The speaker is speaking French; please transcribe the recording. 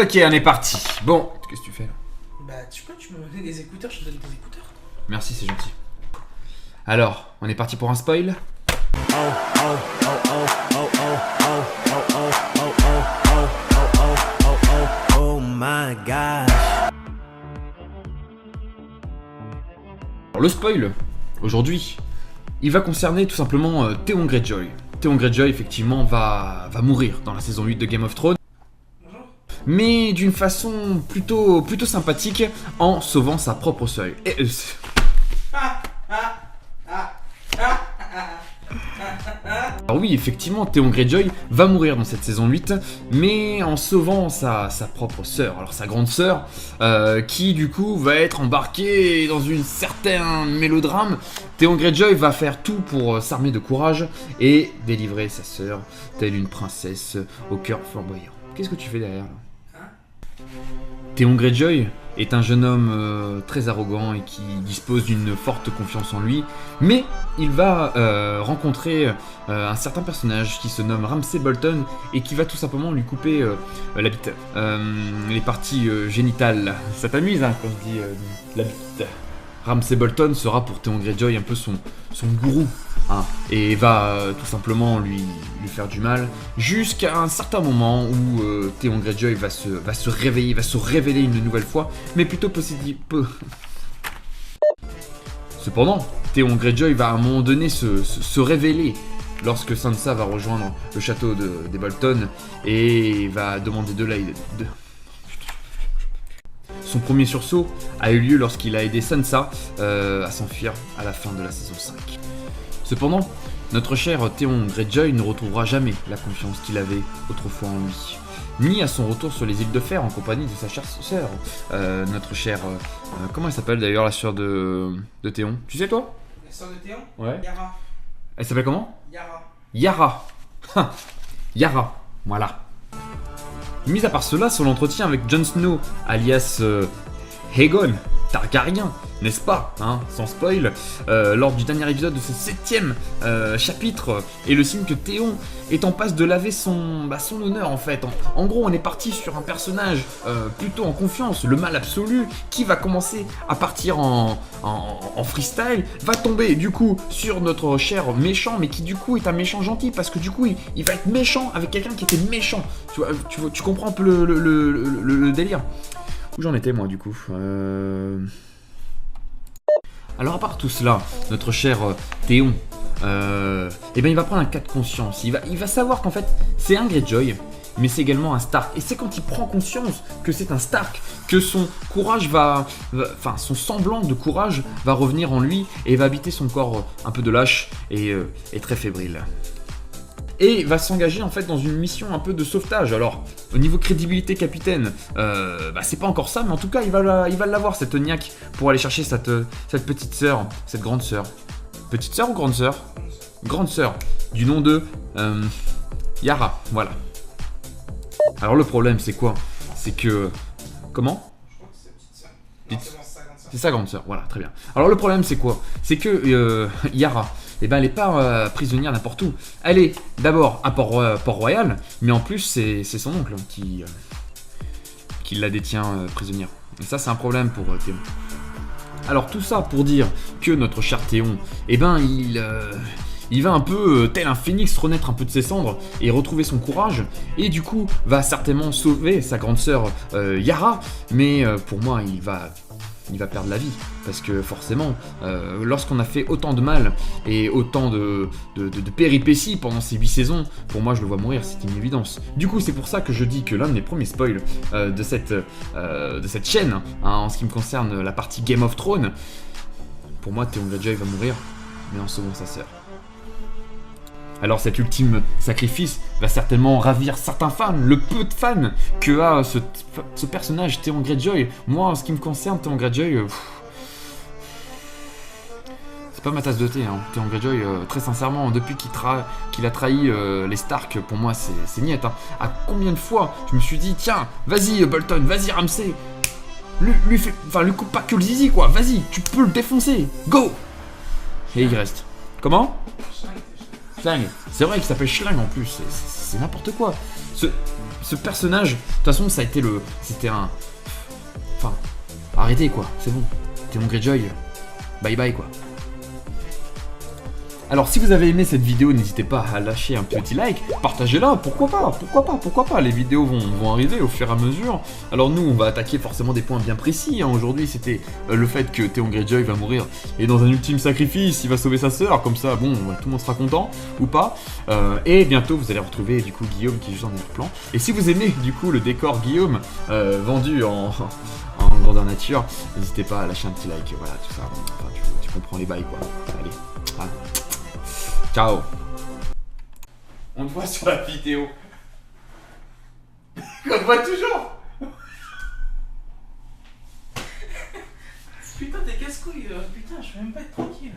Ok, on est parti. Bon, qu'est-ce que tu fais là? Bah, tu me donnes des écouteurs, je te donne des écouteurs. Merci, c'est gentil. Alors, on est parti pour un spoil? Oh my gosh. Alors, le spoil, aujourd'hui, il va concerner tout simplement Theon Greyjoy. Theon Greyjoy, effectivement, va mourir dans la saison 8 de Game of Thrones. Mais d'une façon plutôt sympathique, en sauvant sa propre sœur. Alors oui, effectivement, Theon Greyjoy va mourir dans cette saison 8, mais en sauvant sa propre sœur, alors sa grande sœur, qui du coup va être embarquée dans une certaine mélodrame. Theon Greyjoy va faire tout pour s'armer de courage et délivrer sa sœur, telle une princesse au cœur flamboyant. Qu'est-ce que tu fais derrière là? Theon Greyjoy est un jeune homme très arrogant et qui dispose d'une forte confiance en lui, mais il va rencontrer un certain personnage qui se nomme Ramsay Bolton et qui va tout simplement lui couper la bite, les parties génitales. Ça t'amuse hein, quand je dis la bite. Ramsay Bolton sera pour Theon Greyjoy un peu son gourou, hein, et va tout simplement lui faire du mal, jusqu'à un certain moment où Theon Greyjoy va se réveiller, va se révéler une nouvelle fois, mais plutôt Cependant, Theon Greyjoy va à un moment donné se révéler lorsque Sansa va rejoindre le château des Bolton et va demander de l'aide. Son premier sursaut a eu lieu lorsqu'il a aidé Sansa à s'enfuir à la fin de la saison 5. Cependant, notre cher Theon Greyjoy ne retrouvera jamais la confiance qu'il avait autrefois en lui, ni à son retour sur les îles de Fer en compagnie de sa chère sœur, notre chère... comment elle s'appelle d'ailleurs la sœur de Theon? Tu sais toi? La sœur de Théon? Ouais. Yara. Elle s'appelle comment? Yara. Yara. Yara, voilà. Mis à part cela, son entretien avec Jon Snow, alias Aegon Targaryen, n'est-ce pas, hein, sans spoil, lors du dernier épisode de ce 7ème chapitre, est le signe que Theon est en passe de laver son honneur en fait. En gros, on est parti sur un personnage plutôt en confiance, le mal absolu, qui va commencer à partir en freestyle, va tomber du coup sur notre cher méchant, mais qui du coup est un méchant gentil, parce que du coup il va être méchant avec quelqu'un qui était méchant. Tu comprends un peu le délire. Où j'en étais moi du coup Alors à part tout cela, notre cher Theon, eh ben, il va prendre un cas de conscience. Il va savoir qu'en fait c'est un Greyjoy, mais c'est également un Stark. Et c'est quand il prend conscience que c'est un Stark que son courage enfin son semblant de courage va revenir en lui et va habiter son corps un peu de lâche et très fébrile. Et va s'engager en fait dans une mission un peu de sauvetage. Alors, au niveau crédibilité capitaine, c'est pas encore ça, mais en tout cas, il va l'avoir, cette niaque, pour aller chercher cette petite sœur, cette grande sœur. Petite sœur ou grande sœur? Grande sœur, du nom de Yara, voilà. Alors le problème, c'est quoi? C'est que... Comment? Je crois que c'est petite sœur. Non, c'est sa grande sœur. C'est sa grande sœur, voilà, très bien. Alors le problème, c'est quoi? C'est que Yara... Eh ben, elle n'est pas prisonnière n'importe où. Elle est d'abord à Port-Royal, mais en plus, c'est son oncle qui la détient prisonnière. Et ça, c'est un problème pour Theon. Alors, tout ça pour dire que notre cher Theon, eh ben, il va un peu, tel un phénix, renaître un peu de ses cendres et retrouver son courage. Et du coup, va certainement sauver sa grande sœur Yara. Mais pour moi, il va perdre la vie, parce que forcément, lorsqu'on a fait autant de mal et autant de péripéties pendant ces 8 saisons, pour moi je le vois mourir, c'est une évidence. Du coup, c'est pour ça que je dis que l'un de mes premiers spoils de cette chaîne, hein, en ce qui me concerne la partie Game of Thrones, pour moi Theon Greyjoy va mourir, mais en sauvant sa sœur. Alors cet ultime sacrifice va certainement ravir certains fans, le peu de fans que a ce personnage Theon Greyjoy. Moi, en ce qui me concerne, Theon Greyjoy, c'est pas ma tasse de thé. Hein. Theon Greyjoy, très sincèrement, depuis qu'il a trahi les Stark, pour moi c'est niet. Hein. À combien de fois je me suis dit, tiens, vas-y Bolton, vas-y Ramsay, lui coupe pas que le zizi quoi, vas-y, tu peux le défoncer, go. Et il reste. Comment? Schlang. C'est vrai qu'il s'appelle Schlang en plus, c'est n'importe quoi. ce personnage, de toute façon, ça a été le. C'était un. Enfin, arrêtez quoi, c'est bon. Théon Greyjoy, bye bye quoi. Alors si vous avez aimé cette vidéo, n'hésitez pas à lâcher un petit like, partagez-la, pourquoi pas, les vidéos vont arriver au fur et à mesure. Alors nous, on va attaquer forcément des points bien précis, hein. Aujourd'hui c'était le fait que Théon Greyjoy va mourir et dans un ultime sacrifice, il va sauver sa sœur, comme ça, bon, tout le monde sera content, ou pas. Et bientôt, vous allez retrouver du coup Guillaume qui est juste dans notre plan. Et si vous aimez du coup le décor Guillaume, vendu en grandeur nature, n'hésitez pas à lâcher un petit like, voilà, tout ça, enfin, tu comprends les bails quoi. Allez, voilà. Ciao. On te voit sur la vidéo. On te voit toujours. Putain, t'es casse-couille, putain, je peux même pas être tranquille.